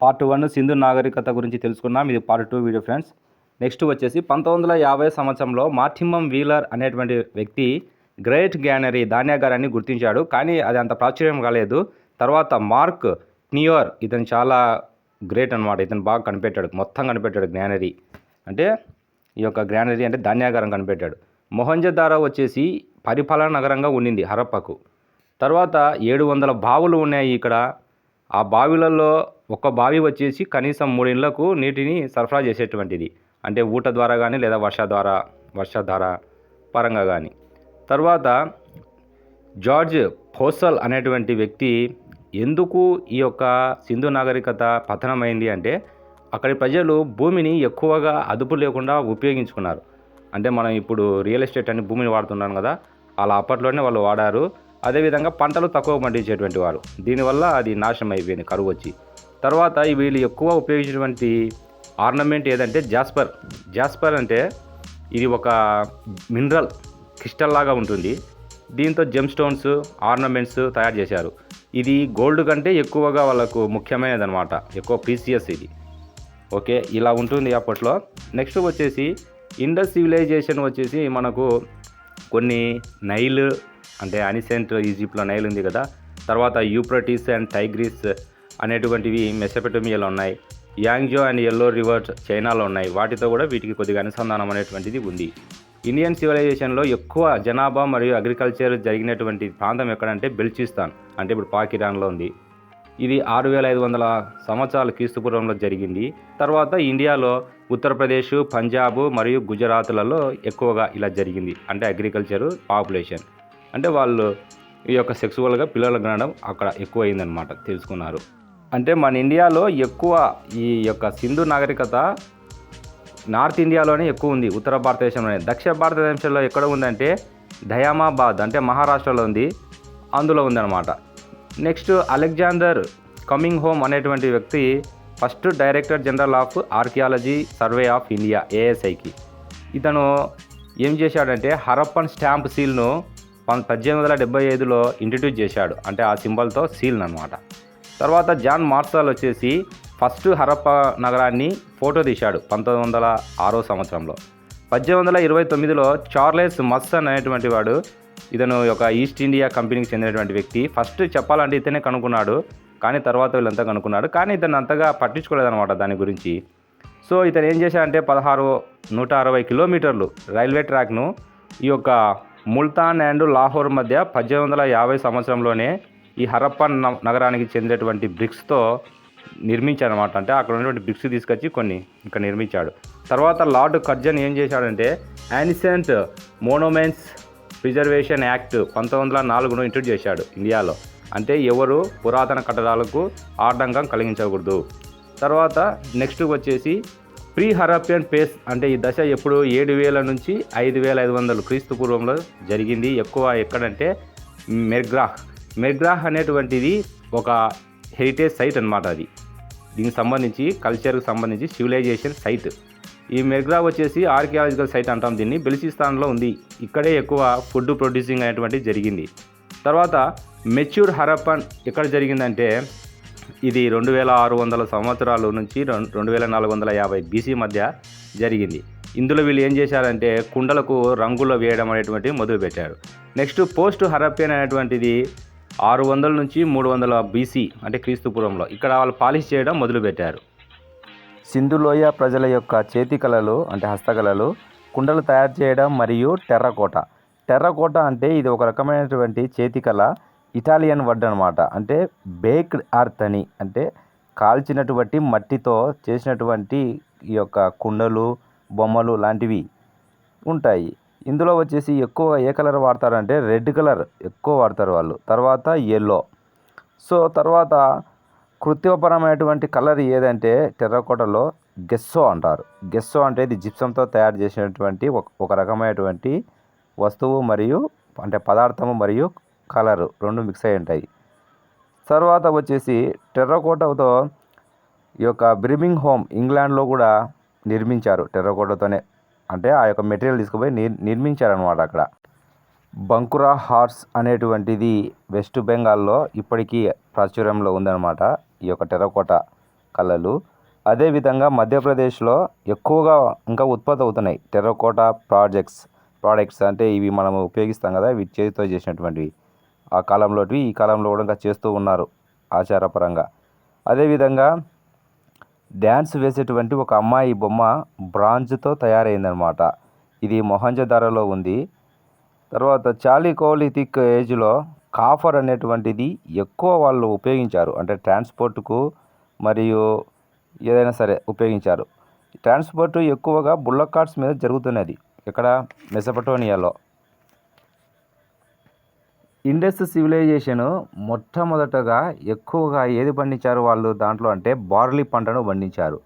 Part 1 Sindhu నాగరికత గురించి తెలుసుకున్నాం. ఇది పార్ట్ 2 వీడియో ఫ్రెండ్స్. నెక్స్ట్ వచ్చేసి 1950 సంవత్సరంలో మార్టిమం వీలర్ అనేటువంటి వ్యక్తి గ్రేట్ గ్యానరీ ధాన్యాగారాన్ని గుర్తించాడు. కానీ అది అంత ప్రాచుర్యం కాలేదు. తర్వాత మార్క్ క్నియర్ ఇతను చాలా గ్రేట్ అనమాట. ఇతను బాగా కనిపెట్టాడు, మొత్తం కనిపెట్టాడు గ్యానరీ అంటే ఈ యొక్క గ్యానరీ అంటే ధాన్యాగారం కనిపెట్టాడు. మొహంజదారో వచ్చేసి పరిపాలనా నగరంగా ఉండింది హరప్పకు. తర్వాత 700 బావులు ఉన్నాయి ఇక్కడ. ఆ బావిలలో ఒక బావి వచ్చేసి కనీసం 3 ఇళ్లకు నీటిని సరఫరా చేసేటువంటిది. అంటే ఊట ద్వారా కానీ లేదా వర్షధార పరంగా కానీ. తర్వాత జార్జ్ ఫోసల్ అనేటువంటి వ్యక్తి ఎందుకు ఈ యొక్క సింధు నాగరికత పతనమైంది అంటే అక్కడి ప్రజలు భూమిని ఎక్కువగా అదుపు లేకుండా ఉపయోగించుకున్నారు. అంటే మనం ఇప్పుడు రియల్ ఎస్టేట్ అని భూమిని వాడుతున్నాం కదా, అలా అప్పట్లోనే వాళ్ళు వాడారు. అదేవిధంగా పంటలు తక్కువ పండించేటువంటి వారు. దీనివల్ల అది నాశనం అయిపోయింది కరువు వచ్చి. తర్వాత వీళ్ళు ఎక్కువ ఉపయోగించినటువంటి ఆర్నమెంట్ ఏదంటే జాస్పర్ అంటే ఇది ఒక మినరల్ క్రిస్టల్ లాగా ఉంటుంది. దీంతో జెమ్ స్టోన్స్ ఆర్నమెంట్స్ తయారు చేశారు. ఇది గోల్డ్ కంటే ఎక్కువగా వాళ్ళకు ముఖ్యమైనది అనమాట, ఎక్కువ ప్రీసియస్ ఇది. ఓకే, ఇలా ఉంటుంది అప్పట్లో. నెక్స్ట్ వచ్చేసి ఇండస్ సివిలైజేషన్ వచ్చేసి మనకు కొన్ని నైల్ అంటే అనిసెంట్ ఈజిప్ట్లో నైల్ ఉంది కదా, తర్వాత యూప్రటీస్ అండ్ టైగ్రిస్ అనేటువంటివి మెసోపొటేమియాలో ఉన్నాయి. యాంగ్జో అండ్ ఎల్లో రివర్ చైనాలో ఉన్నాయి. వాటితో కూడా వీటికి కొద్దిగా అనుసంధానం అనేటువంటిది ఉంది. ఇండియన్ సివిలైజేషన్లో ఎక్కువ జనాభా మరియు అగ్రికల్చర్ జరిగినటువంటి ప్రాంతం ఎక్కడంటే బెల్చిస్తాన్, అంటే ఇప్పుడు పాకిస్తాన్లో ఉంది. ఇది 6500 సంవత్సరాల క్రీస్తుపూర్వంలో జరిగింది. తర్వాత ఇండియాలో ఉత్తరప్రదేశ్, పంజాబ్ మరియు గుజరాత్లలో ఎక్కువగా ఇలా జరిగింది. అంటే అగ్రికల్చరు పాపులేషన్ అంటే వాళ్ళు ఈ యొక్క సెక్సువల్గా పిల్లలు కనడం అక్కడ ఎక్కువ అయిందనమాట, తెలుసుకున్నారు. అంటే మన ఇండియాలో ఎక్కువ ఈ యొక్క సింధు నాగరికత నార్త్ ఇండియాలోనే ఎక్కువ ఉంది, ఉత్తర భారతదేశంలోనే. దక్షిణ భారతదేశంలో ఎక్కడ ఉందంటే దయామాబాద్ అంటే మహారాష్ట్రలో ఉంది, అందులో ఉందన్నమాట. నెక్స్ట్ అలెగ్జాండర్ కమింగ్ హోమ్ అనేటువంటి వ్యక్తి first director general of archaeology survey of India ఏఎస్ఐకి. ఇతను ఏం చేశాడంటే హరప్పన్ స్టాంప్ సీల్ను 1875లో ఇంట్రడ్యూస్ చేశాడు. అంటే ఆ సింబల్తో సీల్ అనమాట. తర్వాత జాన్ మార్షల్ వచ్చేసి ఫస్ట్ హరప్ప నగరాన్ని ఫోటో తీశాడు 1906 సంవత్సరంలో. 1829లో చార్లెస్ మస్సన్ అనేటువంటి వాడు, ఇతను ఒక ఈస్ట్ ఇండియా కంపెనీకి చెందినటువంటి వ్యక్తి. ఫస్ట్ చెప్పాలంటే ఇతనే కనుక్కున్నాడు, కానీ తర్వాత వీళ్ళంతా కనుక్కున్నాడు. కానీ ఇతను అంతగా పట్టించుకోలేదన్నమాట దాని గురించి. సో ఇతను ఏం చేశాడంటే 160 కిలోమీటర్లు రైల్వే ట్రాక్ను ఈ యొక్క ముల్తాన్ అండ్ లాహోర్ మధ్య 1850 సంవత్సరంలోనే ఈ హరప్పన్ నగరానికి చెందినటువంటి బ్రిక్స్తో నిర్మించాడనమాట. అంటే అక్కడ ఉన్నటువంటి బ్రిక్స్ తీసుకొచ్చి కొన్ని ఇక్కడ నిర్మించాడు. తర్వాత లార్డ్ కర్జన్ ఏం చేశాడంటే యాన్సియంట్ మోనుమెంట్స్ ప్రిజర్వేషన్ యాక్ట్ 1904ను ఇంట్రడ్యూస్ చేశాడు ఇండియాలో. అంటే ఎవరు పురాతన కట్టడాలకు ఆటంకం కలిగించకూడదు. తర్వాత నెక్స్ట్ వచ్చేసి ప్రీ హరప్పియన్ పేస్ అంటే ఈ దశ ఎప్పుడు 7000 నుంచి 5500 క్రీస్తు పూర్వంలో జరిగింది. ఎక్కువ ఎక్కడంటే మెర్గ్రాహ్ అనేటువంటిది ఒక హెరిటేజ్ సైట్ అనమాట. అది దీనికి సంబంధించి కల్చర్కి సంబంధించి సివిలైజేషన్ సైట్. ఈ మెర్గ్రాహ్ వచ్చేసి ఆర్కియాలజికల్ సైట్ అంటాం దీన్ని. బెలుచిస్తాన్లో ఉంది. ఇక్కడే ఎక్కువ ఫుడ్ ప్రొడ్యూసింగ్ అనేటువంటిది జరిగింది. తర్వాత మెచ్యూర్ హరప్పన్ ఎక్కడ జరిగిందంటే ఇది 2600 సంవత్సరాల నుంచి 2450 BC మధ్య జరిగింది. ఇందులో వీళ్ళు ఏం చేశారంటే కుండలకు రంగులు వేయడం అనేటువంటిది మొదలుపెట్టారు. నెక్స్ట్ పోస్ట్ హరప్పియన్ అనేటువంటిది 600 నుంచి 300 BC అంటే క్రీస్తుపూర్వంలో ఇక్కడ వాళ్ళు పాలిష్ చేయడం మొదలుపెట్టారు. సింధులోయ ప్రజల యొక్క చేతి కళలు అంటే హస్తకళలు, కుండలు తయారు చేయడం మరియు టెర్రకోట అంటే ఇది ఒక రకమైనటువంటి చేతి కళ. ఇటాలియన్ వర్డ్ అనమాట. అంటే బేక్డ్ అర్త్ అని, అంటే కాల్చినటువంటి మట్టితో చేసినటువంటి ఈ యొక్క కుండలు, బొమ్మలు లాంటివి ఉంటాయి. ఇందులో వచ్చేసి ఎక్కువ ఏ కలర్ వాడతారంటే రెడ్ కలర్ ఎక్కువ వాడతారు వాళ్ళు. తర్వాత ఎల్లో. సో తర్వాత కృత్రిమపరమైనటువంటి కలర్ ఏదంటే టెర్రకోటలో గెస్సో అంటారు. గెస్సో అంటే ఇది జిప్సంతో తయారు చేసినటువంటి ఒక రకమైనటువంటి వస్తువు మరియు అంటే పదార్థము మరియు కలరు రెండు మిక్స్ అయి ఉంటాయి. తర్వాత వచ్చేసి టెర్రకోటతో ఈ యొక్క బిర్మింగ్హామ్ ఇంగ్లాండ్లో కూడా నిర్మించారు టెర్రకోటతోనే. అంటే ఆ యొక్క మెటీరియల్ తీసుకుపోయి నిర్మించారనమాట అక్కడ. బంకురా హార్స్ అనేటువంటిది వెస్ట్ బెంగాల్లో ఇప్పటికీ ప్రాచుర్యంలో ఉందన్నమాట. ఈ యొక్క టెర్రకోట కళలు. అదేవిధంగా మధ్యప్రదేశ్లో ఎక్కువగా ఇంకా ఉత్పత్తి అవుతున్నాయి టెర్రకోటా ప్రోడక్ట్స్ అంటే ఇవి మనం ఉపయోగిస్తాం కదా, ఇవి చేతితో చేసినటువంటివి. ఆ కాలంలోటివి ఈ కాలంలో కూడా ఇంకా చేస్తూ ఉన్నారు ఆచారపరంగా. అదేవిధంగా డ్యాన్స్ వేసేటువంటి ఒక అమ్మాయి బొమ్మ బ్రాంజ్తో తయారైందనమాట. ఇది మొహంజదారోలో ఉంది. తర్వాత చాలికోలిథిక్ ఏజ్లో కాఫర్ అనేటువంటిది ఎక్కువ వాళ్ళు ఉపయోగించారు. అంటే ట్రాన్స్పోర్ట్కు మరియు ఏదైనా సరే ఉపయోగించారు. ట్రాన్స్పోర్ట్ ఎక్కువగా బుల్లక్ కార్ట్స్ మీద జరుగుతున్నది. ఇక్కడ మెసపటోనియాలో ఇండస్ సివిలైజేషన్ మొట్టమొదటగా ఎక్కువగా ఏది పండించారు వాళ్ళు దాంట్లో అంటే బార్లీ పంటను పండించారు.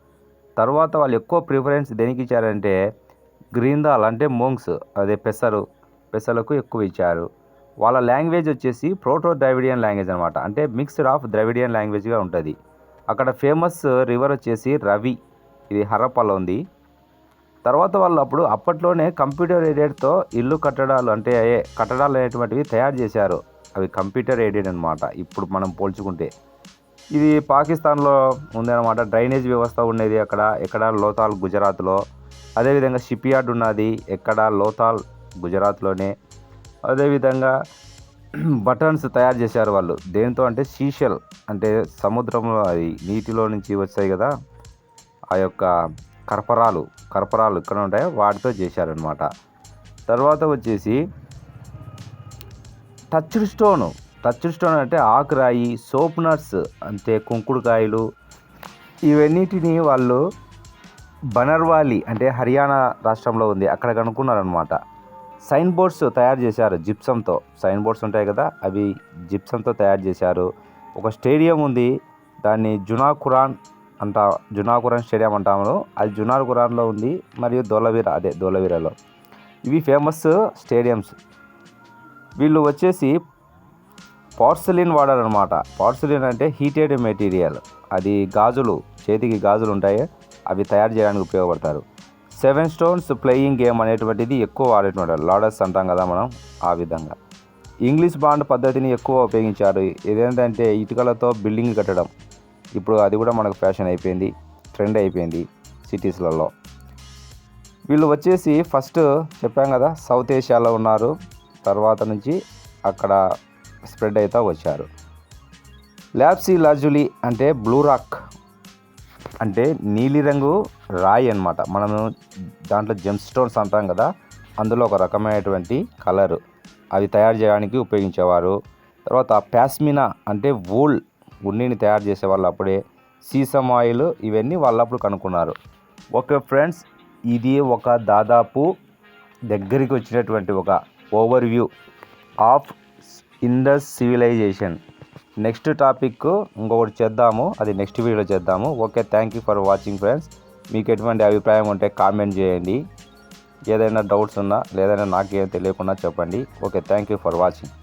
తర్వాత వాళ్ళు ఎక్కువ ప్రిఫరెన్స్ దేనికి ఇచ్చారంటే గ్రీన్ దాల్ అంటే మూంగ్స్, అదే పెసలకు ఎక్కువ ఇచ్చారు. వాళ్ళ లాంగ్వేజ్ వచ్చేసి ప్రోటో ద్రావిడియన్ లాంగ్వేజ్ అనమాట. అంటే మిక్స్డ్ ఆఫ్ ద్రావిడియన్ లాంగ్వేజ్గా ఉంటుంది. అక్కడ ఫేమస్ రివర్ వచ్చేసి రవి, ఇది హరప్పలో ఉంది. తర్వాత వాళ్ళు అప్పట్లోనే కంప్యూటర్ ఎయిడెడ్తో ఇల్లు కట్టడాలు అనేటువంటివి తయారు చేశారు. అవి కంప్యూటర్ ఎయిడెడ్ అనమాట ఇప్పుడు మనం పోల్చుకుంటే. ఇది పాకిస్తాన్లో ఉందన్నమాట. డ్రైనేజ్ వ్యవస్థ ఉండేది ఎక్కడ లోతాల్ గుజరాత్లో. అదేవిధంగా షిప్ యార్డ్ ఉన్నది ఎక్కడ లోతాల్ గుజరాత్లోనే. అదేవిధంగా బటన్స్ తయారు చేశారు వాళ్ళు దేంతో అంటే సీషెల్ అంటే సముద్రంలో అది నీటిలో నుంచి వచ్చాయి కదా, ఆ యొక్క కర్పరాలు ఇక్కడ ఉంటాయో వాటితో చేశారనమాట. తర్వాత వచ్చేసి టచ్డ్ స్టోన్ అంటే ఆకురాయి, సోప్ నట్స్ అంటే కుంకుడుకాయలు, ఇవన్నిటిని వాళ్ళు బనర్వాలి అంటే హర్యానా రాష్ట్రంలో ఉంది అక్కడ కనుక్కున్నారనమాట. సైన్ బోర్డ్స్ తయారు చేశారు జిప్సంతో. సైన్ బోర్డ్స్ ఉంటాయి కదా, అవి జిప్సంతో తయారు చేశారు. ఒక స్టేడియం ఉంది, దాన్ని జునాకురాన్ స్టేడియం అంటాము. అది జునాకురాన్లో ఉంది. మరియు ధోలవీరాలో ఇవి ఫేమస్ స్టేడియంస్. వీళ్ళు వచ్చేసి పోర్సిలిన్ వాడారనమాట. పోర్సిలిన్ అంటే హీటెడ్ మెటీరియల్, అది గాజులు, చేతికి గాజులు ఉంటాయి, అవి తయారు చేయడానికి ఉపయోగపడతారు. 7 స్టోన్స్ ప్లేయింగ్ గేమ్ అనేటువంటిది ఎక్కువ వాడేటువంటి లాడర్స్ అంటాం కదా మనం, ఆ విధంగా. ఇంగ్లీష్ బాండ్ పద్ధతిని ఎక్కువ ఉపయోగించారు. ఇదేంటంటే ఇటుకలతో బిల్డింగ్ కట్టడం. ఇప్పుడు అది కూడా మనకు ఫ్యాషన్ అయిపోయింది, ట్రెండ్ అయిపోయింది సిటీస్లలో. వీళ్ళు వచ్చేసి ఫస్ట్ చెప్పాం కదా సౌత్ ఏషియాలో ఉన్నారు, తర్వాత నుంచి అక్కడ స్ప్రెడ్ అవుతూ వచ్చారు. లాప్సీ లాజులి అంటే బ్లూ రాక్ అంటే నీలిరంగు రాయి అన్నమాట. మనము దాంట్లో జెమ్ స్టోన్స్ అంటాం కదా, అందులో ఒక రకమైనటువంటి కలరు, అవి తయారు చేయడానికి ఉపయోగించేవారు. తర్వాత పాస్మినా అంటే ఉన్నిని తయారు చేసేవాళ్ళు అప్పుడే. సీసమ్ ఆయిల్, ఇవన్నీ వాళ్ళప్పుడు కనుక్కున్నారు. ఓకే ఫ్రెండ్స్, ఇది ఒక దాదాపు దగ్గరికి వచ్చినటువంటి ఒక overview of Indus civilisation. Next topic ఇంకొకటి చేద్దాము, అది నెక్స్ట్ వీడియోలో చేద్దాము. Okay, thank you for watching friends. మీకు ఎటువంటి అభిప్రాయం ఉంటే కామెంట్ చేయండి. ఏదైనా డౌట్స్ ఉన్నా లేదైనా నాకేం తెలియకుండా చెప్పండి. Okay, thank you for watching.